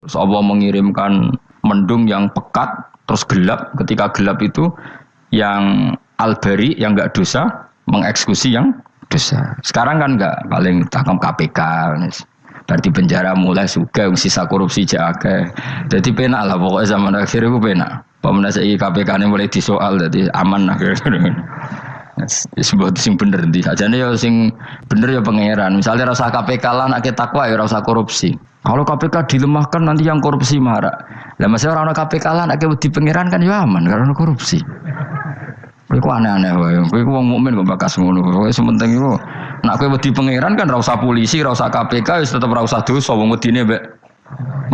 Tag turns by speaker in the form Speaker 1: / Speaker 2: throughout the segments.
Speaker 1: Terus Allah mengirimkan mendung yang pekat, terus gelap. Ketika gelap itu yang al-bari, yang enggak dosa, mengeksekusi yang dosa. Sekarang kan enggak, paling tangkap KPK. Berarti penjara mulai suka, sisa korupsi jaga. Jadi penak lah pokoknya zaman akhir itu penak. Pemenang saya KPK ini mulai disoal, jadi aman lah. Sebuah sing bener di aja nih ya sing bener ya pangeran. Misalnya rasa KPK lah nak takwa ya rasa korupsi. Kalau KPK dilemahkan nanti yang korupsi marah. Lah masih orang KPK lah nak di pangeran kan ya aman karena korupsi. Kowe aneh-aneh wae. Kowe wong mukmin kok bakas ngono. Kowe sementing iku nak kowe wedi pangeran kan ra usah polisi, ra usah KPK wis tetep ra usah dosa wong wedine mbek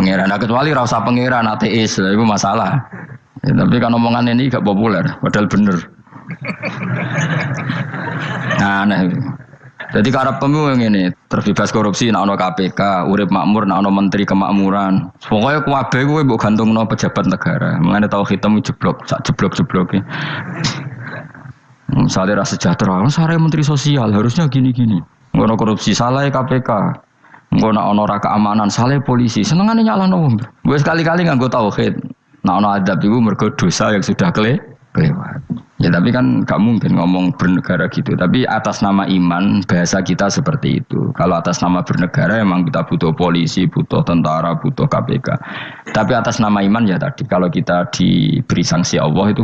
Speaker 1: pangeran. Nah, kecuali ra usah pangeran ateis, lha iku masalah. Ya, tapi kan omongan ini gak populer, padahal bener. Nah, aneh. Jadi karep pemilu ini terbebas korupsi, nak ono KPK, urip makmur, nak ono menteri kemakmuran. Pokoknya kuwabe kowe mbok gantungno pejabat negara. Mengane tau hitam jeblok, sak jeblok-jebloke. Misalnya rasa sejahtera, saya menteri sosial harusnya gini-gini. Ngono korupsi salah KPK. Ngono ono ra keamanan salah polisi. Senengane nyalahno wong. Gue sekali-kali nganggo tauhid. Nah ono adab iku mergo dosa yang sudah kelewat. Ya tapi kan gak mungkin ngomong bernegara gitu. Tapi atas nama iman bahasa kita seperti itu. Kalau atas nama bernegara emang kita butuh polisi, butuh tentara, butuh KPK. Tapi atas nama iman ya tadi kalau kita diberi sanksi Allah itu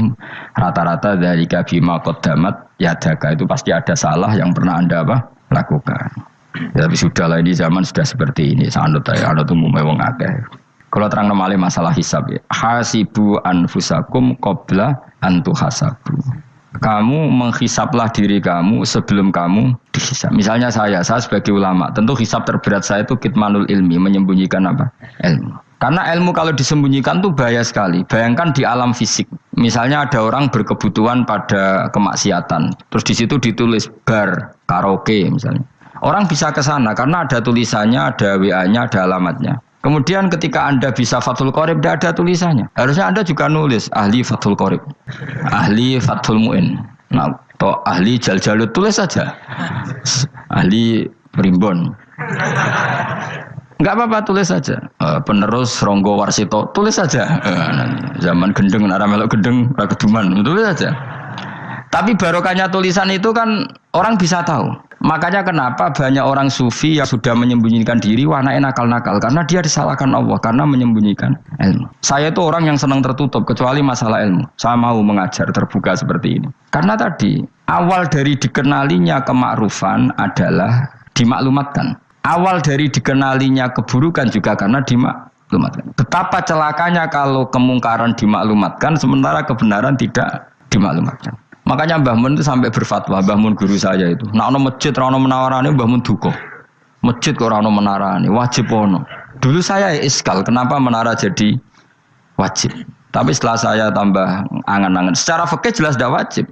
Speaker 1: rata-rata dari bima qaddamat yadaka itu pasti ada salah yang pernah Anda lakukan. Ya, tapi sudahlah ini zaman sudah seperti ini. Sanut ya ana umumé wong akeh. Kalau terang nomale masalah hisab ya. Hasibu anfusakum qabla antu hasabu. Kamu menghisaplah diri kamu sebelum kamu dihisap. Misalnya saya sebagai ulama, tentu hisap terberat saya itu kitmanul ilmi, menyembunyikan apa? Ilmu. Karena ilmu kalau disembunyikan tuh bahaya sekali. Bayangkan di alam fisik. Misalnya ada orang berkebutuhan pada kemaksiatan, terus di situ ditulis bar, karaoke misalnya. Orang bisa ke sana karena ada tulisannya, ada WA-nya, ada alamatnya. Kemudian ketika Anda bisa Fathul Qorib, tidak ada tulisannya. Harusnya Anda juga nulis ahli Fathul Qorib, ahli Fathul Mu'in, nah, atau ahli Jaljalut, tulis saja. Ahli Primbon. Enggak apa-apa, tulis saja. Penerus Ronggo Warsito, tulis saja. Zaman gendeng, nara melok gendeng, rakeduman, tulis saja. Tapi barokahnya tulisan itu kan orang bisa tahu. Makanya kenapa banyak orang sufi yang sudah menyembunyikan diri warnanya nakal-nakal karena dia disalahkan Allah karena menyembunyikan ilmu. Saya itu orang yang senang tertutup kecuali masalah ilmu. Saya mau mengajar terbuka seperti ini. Karena tadi awal dari dikenalinya kemakrufan adalah dimaklumatkan. Awal dari dikenalinya keburukan juga karena dimaklumatkan. Betapa celakanya kalau kemungkaran dimaklumatkan sementara kebenaran tidak dimaklumatkan. Makanya Mbah Mun itu sampai berfatwa, Mbah Mun guru saya itu. Nak ono masjid ra ono menawarane Mbah Mun duka. Masjid kok ora ono menarane, wajib ono. Dulu saya iskal kenapa menara jadi wajib. Tapi setelah saya tambah angan-angan, secara fikih jelas tidak wajib.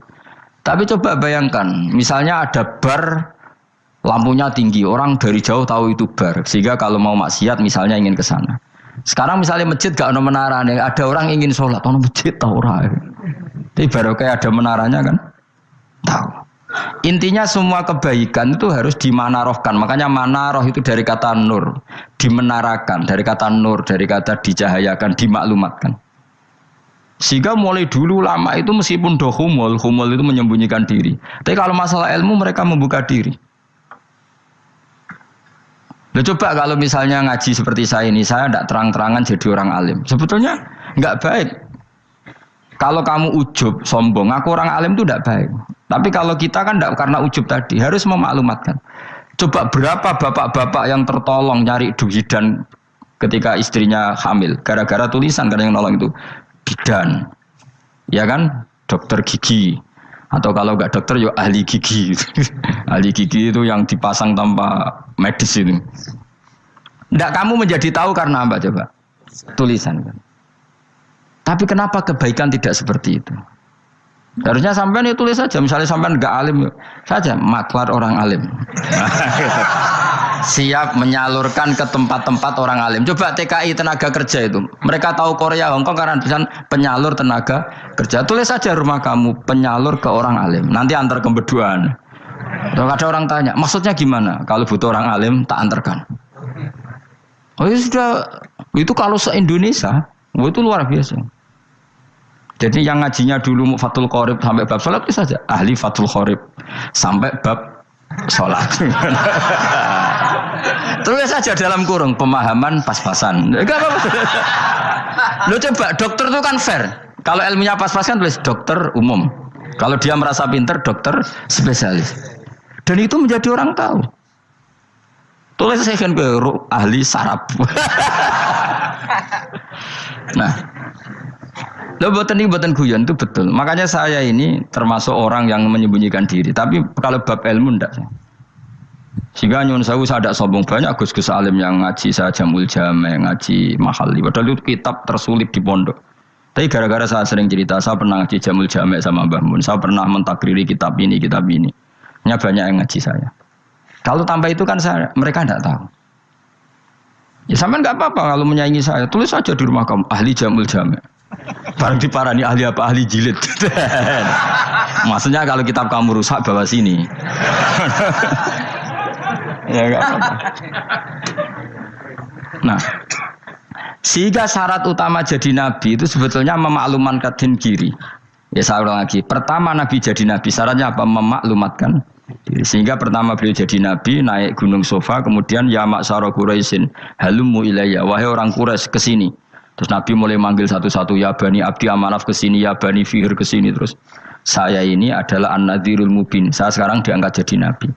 Speaker 1: Tapi coba bayangkan, misalnya ada bar lampunya tinggi, orang dari jauh tahu itu bar, sehingga kalau mau maksiat misalnya ingin ke sana. Sekarang misalnya masjid gak ono menarane, ada orang ingin sholat, ono masjid tahu ora. Tapi baru kayak ada menaranya kan? Tahu. Intinya semua kebaikan itu harus dimanarohkan. Makanya manaroh itu dari kata nur. Dimenarakan. Dari kata nur. Dari kata dicahayakan. Dimaklumatkan. Sehingga mulai dulu lama itu meskipun humul itu menyembunyikan diri. Tapi kalau masalah ilmu mereka membuka diri. Nah, coba kalau misalnya ngaji seperti saya ini. Saya tidak terang-terangan jadi orang alim. Sebetulnya nggak baik. Kalau kamu ujub, sombong, aku orang alim itu tidak baik. Tapi kalau kita kan tidak karena ujub tadi, harus memaklumatkan. Coba berapa bapak-bapak yang tertolong nyari bidan ketika istrinya hamil. Gara-gara tulisan, karena yang nolong itu bidan. Ya kan? Dokter gigi. Atau kalau enggak dokter, ya ahli gigi. Ahli gigi itu yang dipasang tanpa medis itu. Tidak kamu menjadi tahu karena apa coba? Tulisan kan. Tapi kenapa kebaikan tidak seperti itu? Harusnya sampean itu tulis saja. Misalnya sampean enggak alim saja, maklar orang alim. Siap menyalurkan ke tempat-tempat orang alim. Coba TKI tenaga kerja itu. Mereka tahu Korea, Hongkong karena tulisan penyalur tenaga kerja. Tulis saja rumah kamu penyalur ke orang alim. Nanti antar kembeduan. Kalau ada orang tanya, maksudnya gimana? Kalau butuh orang alim tak antarkan. Oh ya sudah. Itu kalau se-Indonesia, itu luar biasa. Jadi yang ngajinya dulu Fathul Qorib sampai bab sholat itu saja. Ahli Fathul Qorib sampai bab sholat. Terus saja dalam kurung pemahaman pas-pasan. Lo coba dokter itu kan fair. Kalau ilmunya pas-pasan tulis dokter umum. Kalau dia merasa pinter dokter spesialis. Dan itu menjadi orang tahu. Tulis saya kan ke ahli saraf. Nah, lo buatan guyon itu betul. Makanya saya ini termasuk orang yang menyembunyikan diri. Tapi kalau bab ilmu enggak. Sehingga nyun saya tidak sombong banyak gus-gus alim yang ngaji saya Jamul Jame, ngaji Mahali. Padahal itu kitab tersulit di pondok. Tapi gara-gara saya sering cerita, saya pernah ngaji Jamul Jame sama Mbah Mun. Saya pernah mentakriri kitab ini. Hanya banyak yang ngaji saya. Kalau tanpa itu kan mereka tidak tahu. Ya sama nggak apa-apa kalau menyaingi saya. Tulis saja di rumah kamu ahli Jamul Jame. Barang diparani ahli apa? Ahli jilid. Maksudnya kalau kitab kamu rusak bawa sini. Ya nggak apa-apa. Nah, sehingga syarat utama jadi nabi itu sebetulnya memaklumatkan diri. Ya saya ulang lagi. Pertama nabi jadi nabi syaratnya apa? Memaklumatkan diri. Sehingga pertama beliau jadi nabi naik gunung Sofa, kemudian ya maksara Quraisyin halummu ilayya, wahai orang Quraisy kesini. Terus Nabi mulai manggil satu-satu, ya Bani Abdi Amanaf kesini, ya Bani Fihr kesini. Terus saya ini adalah An-Nadhirul Mubin. Saya sekarang diangkat jadi Nabi.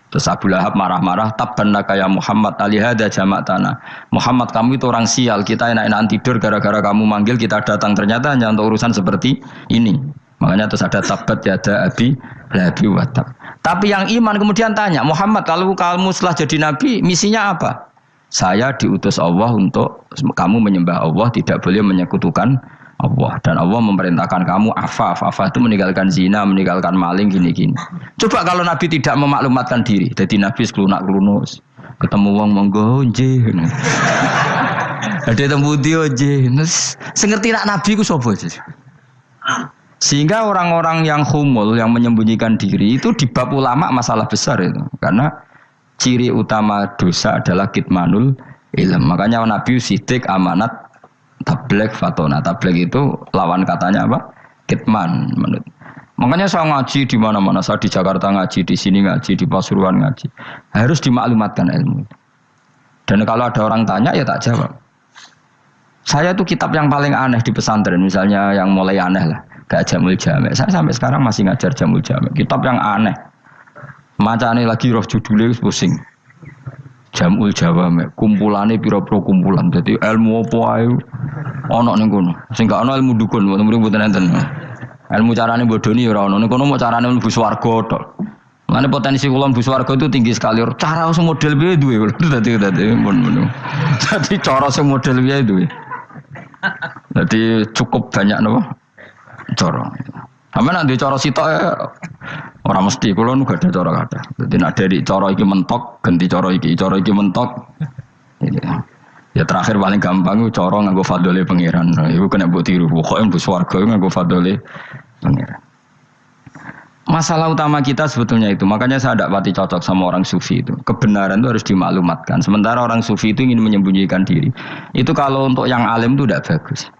Speaker 1: Terus Abu Lahab marah-marah, tabbannaka ya Muhammad alihada jama'tana. Muhammad kamu itu orang sial, kita enak-enakan tidur gara-gara kamu manggil kita datang. Ternyata hanya untuk urusan seperti ini. Makanya terus ada tabbat yada abi labi watab. Tapi yang iman kemudian tanya, Muhammad kalau kamu setelah jadi Nabi misinya apa? Saya diutus Allah untuk kamu menyembah Allah, tidak boleh menyekutukan Allah. Dan Allah memerintahkan kamu afaf itu meninggalkan zina, meninggalkan maling, gini-gini. Coba kalau Nabi tidak memaklumatkan diri, jadi Nabi sekelunak-kelunus, ketemu wong monggo nggih. Ada temu dia nggih. Sing ngerti nak Nabi ku sapa sih? Sehingga orang-orang yang humul, yang menyembunyikan diri itu di bab ulama masalah besar itu. Karena ciri utama dosa adalah kitmanul ilm. Makanya Nabi sidik amanat tabligh fatona. Tabligh itu lawan katanya apa? Kitman. Makanya saya ngaji di mana-mana. Saya di Jakarta ngaji, di sini ngaji, di Pasuruan ngaji. Harus dimaklumatkan ilmu. Dan kalau ada orang tanya ya tak jawab. Saya itu kitab yang paling aneh di pesantren. Misalnya yang mulai aneh lah. Kayak Jamul Jame. Saya sampai sekarang masih ngajar Jamul Jame. Kitab yang aneh. Macane lagi roh judulnya pusing. Jamul Jawame, kumpulane pira-pira kumpulan. Jadi ilmu apa ae ana ning kono. Sing gak ana ilmu dukun, mboten enten. Ilmu carane bodoni ora ana. Ning kono mau carane mlebu swarga tok. Mane potensi kula mlebu swarga itu tinggi sekali. Cara sing model piye duwe. Dadi Dadi cara sing model piye duwe. Dadi cukup banyak napa? Cara. Sampe nek ndek cara sitok ora mesti kula nu gak ada cara kathah. Dadi nek dari cara iki mentok ganti cara iki mentok. Ya terakhir paling gampang ku cara nganggo fadhole pangeran. Iku kena mbok tiru. Pokoke mbok swarga nganggo fadhole pangeran. Masalah utama kita sebetulnya itu. Makanya saya tidak pati cocok sama orang sufi itu. Kebenaran itu harus dimaklumatkan. Sementara orang sufi itu ingin menyembunyikan diri. Itu kalau untuk yang alim itu tidak bagus.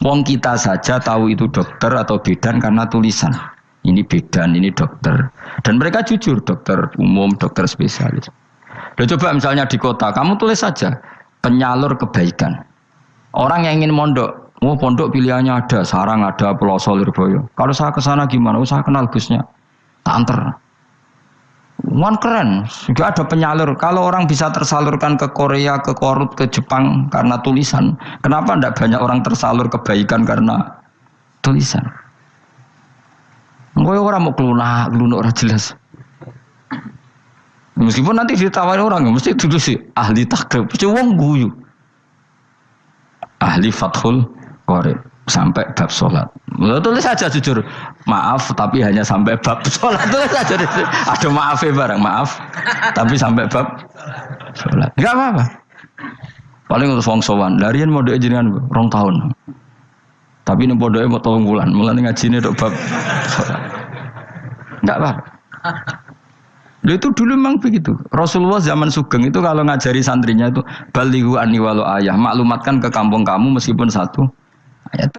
Speaker 1: Wong kita saja tahu itu dokter atau bidan karena tulisan. Ini bidan, ini dokter. Dan mereka jujur, dokter umum, dokter spesialis. Loh, coba misalnya di kota, kamu tulis saja penyalur kebaikan. Orang yang ingin mondok, pondok pilihannya ada, Sarang ada, Peloso, Lirboyo. Kalau saya ke sana gimana? Saya kenal busnya, tak anter. Keren, juga ada penyalur. Kalau orang bisa tersalurkan ke Korea, ke Korut, ke Jepang karena tulisan, kenapa tidak banyak orang tersalur kebaikan karena tulisan? Enggak orang mau kelunak orang jelas. Meskipun nanti ditawarin orang, mesti dulu sih ahli takrib, mesti wong guyu. Ahli Fathul Qorib sampai bab sholat. Tulis saja jujur, maaf tapi hanya sampai bab sholat. Tulis saja, ada maafnya barang, maaf tapi sampai bab sholat. Enggak apa-apa. Paling untuk wong sowan, larian modal jenengan 2 tahun. Tapi ini bodohnya mau 3 bulan, mulai ngaji ini untuk bab sholat. Enggak apa-apa. Loh itu dulu memang begitu. Rasulullah zaman Sugeng itu kalau ngajari santrinya itu balighu anni walau ayah, maklumatkan ke kampung kamu meskipun satu ayat.